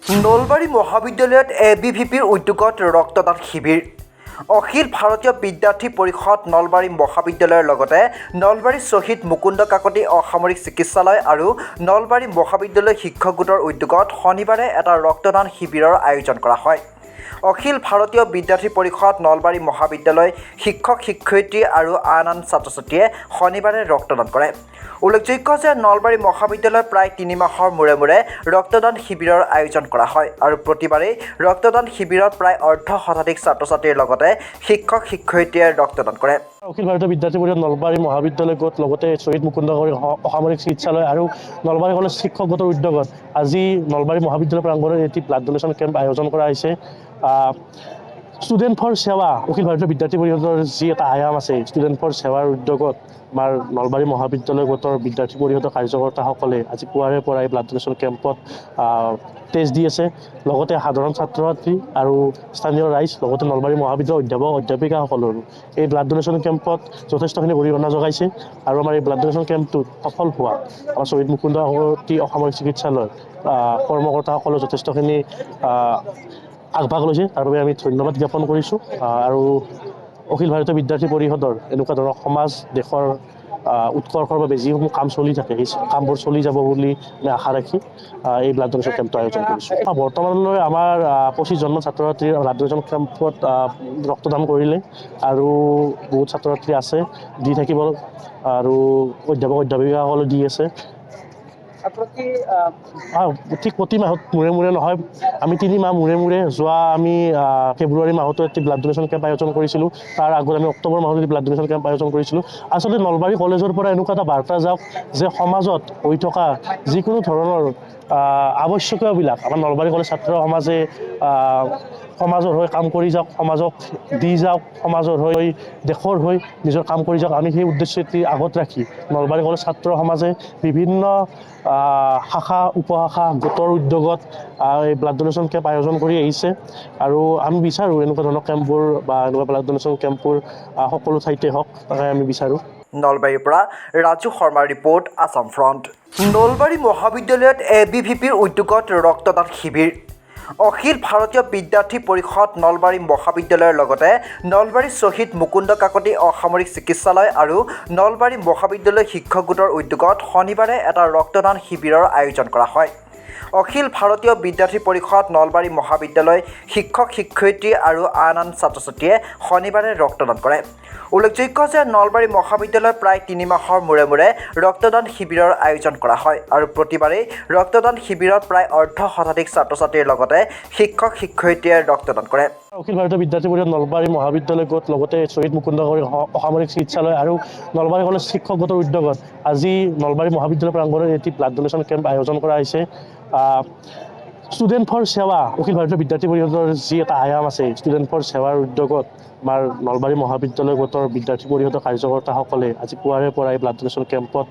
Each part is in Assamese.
নলবাৰী মহাবিদ্যালয়ত ABVPৰ উদ্যোগত ৰক্তদান শিবিৰ। অখিল ভাৰতীয় বিদ্যাৰ্থী পৰিষদ নলবাৰী মহাবিদ্যালয়ৰ লগতে নলবাৰী শ্বহীদ মুকুন্দ কাকতি অসামৰিক চিকিৎসালয় আৰু নলবাৰী মহাবিদ্যালয় শিক্ষক গোটৰ উদ্যোগত শনিবাৰে এটা ৰক্তদান শিবিৰৰ আয়োজন কৰা হয়। অখিল ভাৰতীয় বিদ্যাৰ্থী পৰিষদ নলবাৰী মহাবিদ্যালয় শিক্ষক শিক্ষয়িত্ৰী আৰু আন ছাত্ৰ ছাত্ৰীয়ে শনিবাৰে ৰক্তদান কৰে। উল্লেখযোগ্য যে নলবাৰী মহাবিদ্যালয়ত প্ৰায় ৩ মাহৰ মূৰে মূৰে ৰক্তদান শিবিৰৰ আয়োজন কৰা হয় আৰু প্ৰতিবাৰেই ৰক্তদান শিবিৰত প্ৰায় অৰ্ধশতাধিক ছাত্ৰ ছাত্ৰীৰ লগতে শিক্ষক শিক্ষয়িত্ৰীয়ে ৰক্তদান কৰে। অখিল ভাৰতীয় বিদ্যাৰ্থী পৰিষদ নলবাৰী মহাবিদ্যালয় গোট লগতে শ্বহীদ মুকুন্দ অসামৰিক চিকিৎসালয় আৰু নলবাৰী কলেজ শিক্ষক গোটৰ উদ্যোগত আজি নলবাৰী মহাবিদ্যালয় প্ৰাংগণত এটি ব্লাড ডোনেশ্যন কেম্প আয়োজন কৰা হৈছে। ষ্টুডেণ্ট ফৰ সেৱা অখিল ভাৰতীয় বিদ্যাৰ্থী পৰিষদৰ যি এটা আয়াম আছে, ষ্টুডেণ্ট ফৰ সেৱাৰ উদ্যোগত আমাৰ নলবাৰী মহাবিদ্যালয় গোটৰ বিদ্যাৰ্থী পৰিষদৰ কাৰ্যকৰ্তাসকলে আজি পুৱাৰে পৰা এই ব্লাড ডোনেশ্যন কেম্পত টেষ্ট দি আছে। লগতে সাধাৰণ ছাত্ৰ ছাত্ৰী আৰু স্থানীয় ৰাইজ লগতে নলবাৰী মহাবিদ্যালয়ৰ অধ্যাপক অধ্যাপিকাসকলৰো এই ব্লাড ডোনেশ্যন কেম্পত যথেষ্টখিনি অৰিহণা যোগাইছে আৰু আমাৰ এই ব্লাড ডোনেশ্যন কেম্পটোত সফল হোৱা আমাৰ শ্বহীদ মুকুন্দ অসামৰিক চিকিৎসালয়ৰ কৰ্মকৰ্তাসকলে যথেষ্টখিনি আগভাগ লৈছে। তাৰ বাবে আমি ধন্যবাদ জ্ঞাপন কৰিছোঁ আৰু অখিল ভাৰতীয় বিদ্যাৰ্থী পৰিষদৰ এনেকুৱা ধৰণৰ সমাজ দেশৰ উৎকৰ্ষৰ বাবে যিসমূহ কাম চলি থাকে সেই কামবোৰ চলি যাব বুলি আমি আশা ৰাখি এই ব্লাড ডোনেশ্যন কেম্পটো আয়োজন কৰিছোঁ। বৰ্তমানলৈ আমাৰ 25জনমান ছাত্ৰ ছাত্ৰী ব্লাড ডোনেশ্যন কেম্পত ৰক্তদান কৰিলে আৰু বহুত ছাত্ৰ ছাত্ৰী আছে, দি থাকিব আৰু অধ্যাপক অধ্যাপিকাসকলে দি আছে। ঠিক প্ৰতি মাহত মূৰে মূৰে নহয়, আমি 3 মাহ মূৰে মূৰে যোৱা আমি ফেব্ৰুৱাৰী মাহতো এটি ব্লাড ডোনেশ্যন কেম্প আয়োজন কৰিছিলোঁ। তাৰ আগত আমি অক্টোবৰ মাহত এটি ব্লাড ডোনেশ্যন কেম্প আয়োজন কৰিছিলোঁ। আচলতে নলবাৰী কলেজৰ পৰা এনেকুৱা এটা বাৰ্তা যাওক যে সমাজত হৈ থকা যিকোনো ধৰণৰ আৱশ্যকীয়বিলাক আমাৰ নলবাৰী কলেজ ছাত্ৰ সমাজে সমাজৰ হৈ কাম কৰি যাওক, সমাজক দি যাওক, সমাজৰ হৈ দেশৰ হৈ নিজৰ কাম কৰি যাওক। আমি সেই উদ্দেশ্যটি আগত ৰাখি নলবাৰী কলেজ ছাত্ৰ সমাজে বিভিন্ন শাখা উপশাখা গোটৰ উদ্যোগত এই ব্লাড ডোনেশ্যন কেম্প আয়োজন কৰি আহিছে আৰু আমি বিচাৰোঁ এনেকুৱা ধৰণৰ কেম্পবোৰ বা এনেকুৱা ব্লাড ডোনেশ্যন কেম্পবোৰ সকলো ঠাইতে হওক, তাকে আমি বিচাৰোঁ। নলবাৰীৰ পৰা ৰাজু শৰ্মাৰ ৰিপৰ্ট, আছাম ফ্ৰণ্ট। নলবাৰী মহাবিদ্যালয়ত ABVPৰ উদ্যোগত ৰক্তদান শিবিৰ। অখিল ভাৰতীয় বিদ্যাৰ্থী পৰিষদ নলবাৰী মহাবিদ্যালয়ৰ লগতে নলবাৰী শ্বহীদ মুকুন্দ কাকতি অসামৰিক চিকিৎসালয় আৰু নলবাৰী মহাবিদ্যালয় শিক্ষক গোটৰ উদ্যোগত শনিবাৰে এটা ৰক্তদান শিবিৰৰ আয়োজন কৰা হয়। অখিল ভাৰতীয় বিদ্যাৰ্থী পৰিষদ নলবাৰী মহাবিদ্যালয় শিক্ষক শিক্ষয়িত্ৰী আৰু আন ছাত্ৰ ছাত্ৰীয়ে শনিবাৰে ৰক্তদান কৰে। উল্লেখযোগ্য যে নলবাৰী মহাবিদ্যালয়ত প্ৰায় ৩ মাহৰ মূৰে মূৰে ৰক্তদান শিবিৰৰ আয়োজন কৰা হয় আৰু প্ৰতিবাৰেই ৰক্তদান শিবিৰত প্ৰায় অৰ্ধশতাধিক ছাত্ৰ ছাত্ৰীৰ লগতে শিক্ষক শিক্ষয়িত্ৰীয়ে ৰক্তদান কৰে। অখিল ভাৰতীয় বিদ্যাৰ্থী পৰিষদ নলবাৰী মহাবিদ্যালয় গোট লগতে শ্বহীদ মুকুন্দ অসামৰিক চিকিৎসালয় আৰু নলবাৰী কলেজ শিক্ষক গোটৰ উদ্যোগত আজি নলবাৰী মহাবিদ্যালয় প্ৰাংগণত এটি ব্লাড ডোনেশ্যন কেম্প আয়োজন কৰা হৈছে। ষ্টুডেণ্ট ফৰ সেৱা অখিল ভাৰতীয় বিদ্যাৰ্থী পৰিষদৰ যি এটা আয়াম আছে, ষ্টুডেণ্ট ফৰ সেৱাৰ উদ্যোগত আমাৰ নলবাৰী মহাবিদ্যালয় গোটৰ বিদ্যাৰ্থী পৰিষদৰ কাৰ্যকৰ্তাসকলে আজি পুৱাৰে পৰা এই ব্লাড ডোনেশ্যন কেম্পত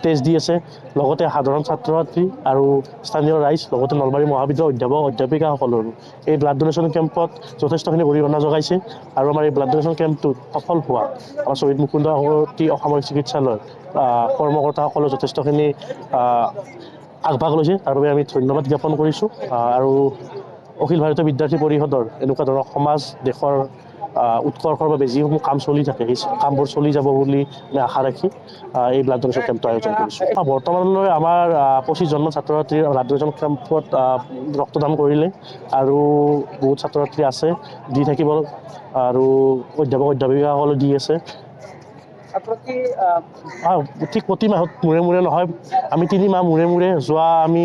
টেষ্ট দি আছে। লগতে সাধাৰণ ছাত্ৰ ছাত্ৰী আৰু স্থানীয় ৰাইজ লগতে নলবাৰী মহাবিদ্যালয়ৰ অধ্যাপক অধ্যাপিকাসকলৰো এই ব্লাড ডোনেশ্যন কেম্পত যথেষ্টখিনি অৰিহণা যোগাইছে আৰু আমাৰ এই ব্লাড ডোনেশ্যন কেম্পটোত সফল হোৱা আমাৰ শ্বহীদ মুকুন্দ অসামৰিক চিকিৎসালয়ৰ কৰ্মকৰ্তাসকলে যথেষ্টখিনি আগভাগ লৈছে। তাৰ বাবে আমি ধন্যবাদ জ্ঞাপন কৰিছোঁ আৰু অখিল ভাৰতীয় বিদ্যাৰ্থী পৰিষদৰ এনেকুৱা ধৰণৰ সমাজ দেশৰ উৎকৰ্ষৰ বাবে যিসমূহ কাম চলি থাকে সেই কামবোৰ চলি যাব বুলি আমি আশা ৰাখি এই ব্লাড ডোনেশ্যন কেম্পটো আয়োজন কৰিছোঁ। বৰ্তমানলৈ আমাৰ 25জনমান ছাত্ৰ ছাত্ৰী ব্লাড ডোনেশ্যন কেম্পত ৰক্তদান কৰিলে আৰু বহুত ছাত্ৰ ছাত্ৰী আছে, দি থাকিব আৰু অধ্যাপক অধ্যাপিকাসকলে দি আছে। ঠিক প্ৰতি মাহত মূৰে মূৰে নহয়, আমি 3 মাহ মূৰে মূৰে যোৱা আমি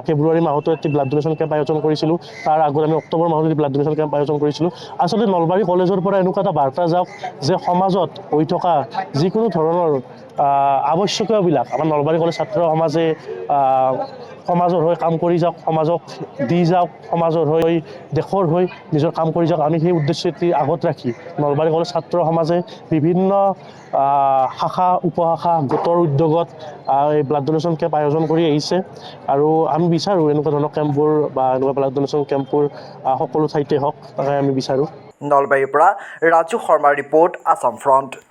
ফেব্ৰুৱাৰী মাহতো এটি ব্লাড ডোনেশ্যন কেম্প আয়োজন কৰিছিলোঁ। তাৰ আগত আমি অক্টোবৰ মাহত এটি ব্লাড ডোনেশ্যন কেম্প আয়োজন কৰিছিলোঁ। আচলতে নলবাৰী কলেজৰ পৰা এনেকুৱা এটা বাৰ্তা যাওক যে সমাজত হৈ থকা যিকোনো ধৰণৰ আৱশ্যকীয়বিলাক আমাৰ নলবাৰী কলেজ ছাত্ৰ সমাজে সমাজৰ হৈ কাম কৰি যাওক, সমাজক দি যাওক, সমাজৰ হৈ দেশৰ হৈ নিজৰ কাম কৰি যাওক। আমি সেই উদ্দেশ্যটি আগত ৰাখি নলবাৰী কলেজ ছাত্ৰ সমাজে বিভিন্ন শাখা উপশাখা গোটৰ উদ্যোগত এই ব্লাড ডোনেশ্যন কেম্প আয়োজন কৰি আহিছে আৰু আমি বিচাৰোঁ এনেকুৱা ধৰণৰ কেম্পবোৰ বা এনেকুৱা ব্লাড ডোনেশ্যন কেম্পবোৰ সকলো ঠাইতে হওক, তাকে আমি বিচাৰোঁ। নলবাৰীৰ পৰা ৰাজু শৰ্মাৰ ৰিপৰ্ট, আছাম ফ্ৰণ্ট।